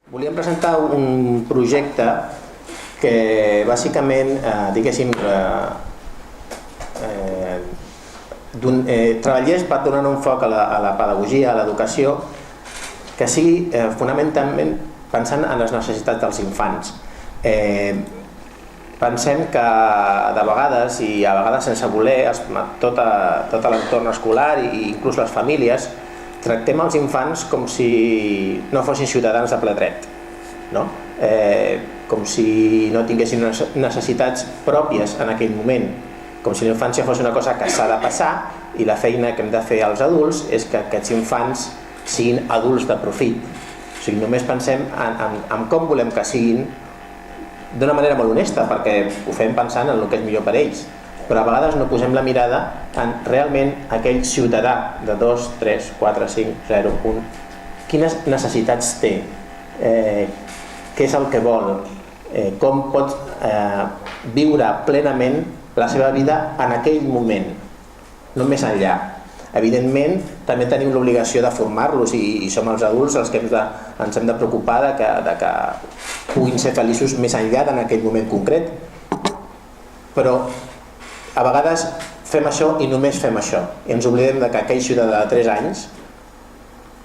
Volíem presentar un projecte que bàsicament, diguéssim, treballés per donar un foc a la pedagogia, a l'educació, que sigui fonamentalment pensant en les necessitats dels infants. Pensem que de vegades, i a vegades sense voler, tot l'entorn escolar i inclús les famílies, tractem els infants com si no fossin ciutadans de ple dret, no? Com si no tinguessin necessitats pròpies en aquell moment, com si la infància fos una cosa que s'ha de passar i la feina que hem de fer als adults és que aquests infants siguin adults de profit. O sigui, només pensem en com volem que siguin d'una manera molt honesta, perquè ho fem pensant en el que és millor per ells, però a vegades no posem la mirada en realment aquell ciutadà de 2, 3, 4, 5, 0, 1, quines necessitats té, què és el que vol, com pot viure plenament la seva vida en aquell moment, no més enllà. Evidentment, també tenim l'obligació de formar-los i som els adults els que ens hem de preocupar de que puguin ser feliços més enllà d'en aquell moment concret. Però a vegades fem això i només fem això. I ens oblidem que aquell ciutadà de 3 anys,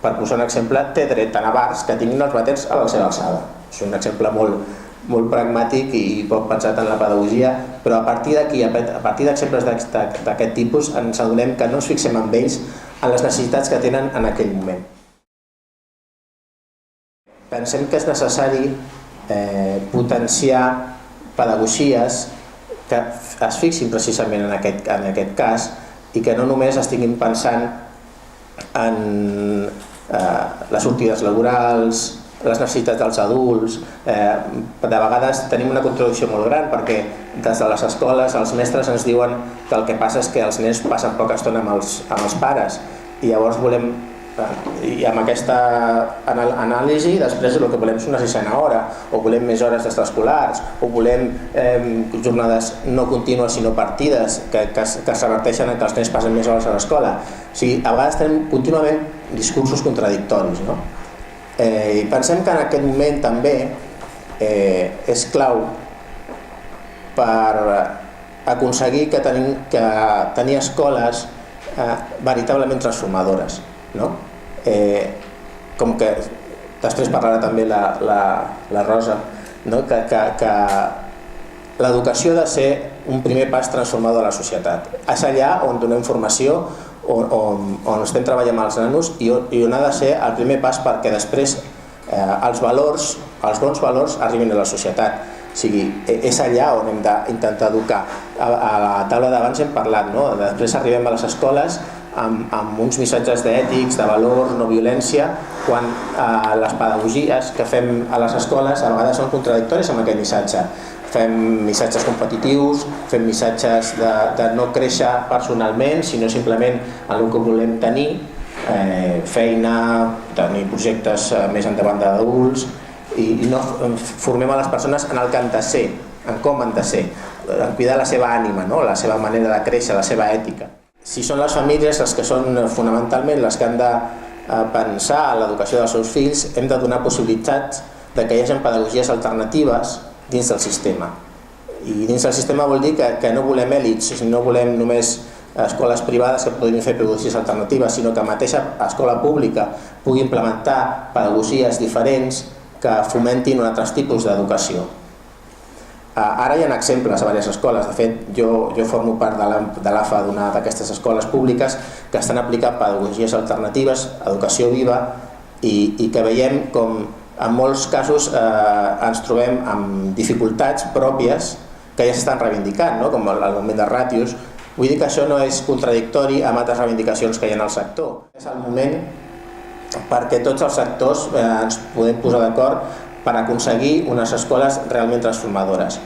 per posar un exemple, té dret a navars que tinguin els baters a la seva alçada. És un exemple molt pragmàtic i poc pensat en la pedagogia, però a partir d'aquí, a partir d'exemples d'aquest tipus, ens adonem que no ens fixem en ells en les necessitats que tenen en aquell moment. Pensem que és necessari potenciar pedagogies que es fixin precisament en aquest cas i que no només estiguin pensant en les sortides laborals, les necessitats dels adults. De vegades tenim una contradicció molt gran perquè des de les escoles els mestres ens diuen que el que passa és que els nens passen poca estona amb els pares i llavors volem, i amb aquesta anàlisi després el que volem és una 6a hora, o volem més hores d'extraescolars, o volem jornades no contínues sinó partides que es reverteixen en que els nens passen més hores a l'escola. O sigui, a vegades tenim contínuament discursos contradictoris, no? I pensem que en aquest moment també és clau per aconseguir que tenir escoles veritablement transformadores, no? Com que després parlarà també la Rosa, no? Que l'educació ha de ser un primer pas transformador de la societat. És allà on donem formació, on estem treballant amb els nanos i on ha de ser el primer pas perquè després els bons valors arribin a la societat. O sigui, és allà on hem d'intentar educar. A la taula d'abans hem parlat, no? Després arribem a les escoles amb uns missatges d'ètics, de valors, no violència, quan les pedagogies que fem a les escoles a vegades són contradictòries amb aquest missatge. Fem missatges competitius, fem missatges de no créixer personalment, sinó simplement en el que volem tenir, feina, tenir projectes més endavant d'adults, i no formem a les persones en el que han de ser, en com han de ser, en cuidar la seva ànima, no? La seva manera de créixer, la seva ètica. Si són les famílies les que són fonamentalment les que han de pensar en l'educació dels seus fills, hem de donar possibilitats que hi hagi pedagogies alternatives dins del sistema. I dins del sistema vol dir que no volem èlits, no volem només escoles privades que puguin fer pedagogies alternatives, sinó que la mateixa escola pública pugui implementar pedagogies diferents que fomentin un altre tipus d'educació. Ara hi ha exemples a diverses escoles. De fet, jo formo part de l'AFA d'una d'aquestes escoles públiques que estan aplicant pedagogies alternatives, educació viva, i que veiem com en molts casos ens trobem amb dificultats pròpies que ja s'estan reivindicant, no? Com l'augment de ràtios. Vull dir que això no és contradictori amb altres reivindicacions que hi ha en el sector. És el moment perquè tots els sectors ens podem posar d'acord per aconseguir unes escoles realment transformadores.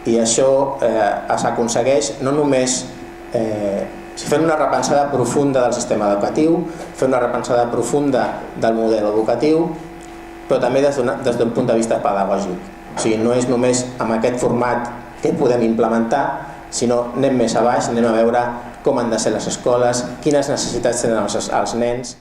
I això s'aconsegueix no només fent una repensada profunda del sistema educatiu, fent una repensada profunda del model educatiu, però també des d'un punt de vista pedagògic. O sigui, no és només amb aquest format que podem implementar, sinó anem més a baix, anem a veure com han de ser les escoles, quines necessitats tenen els nens.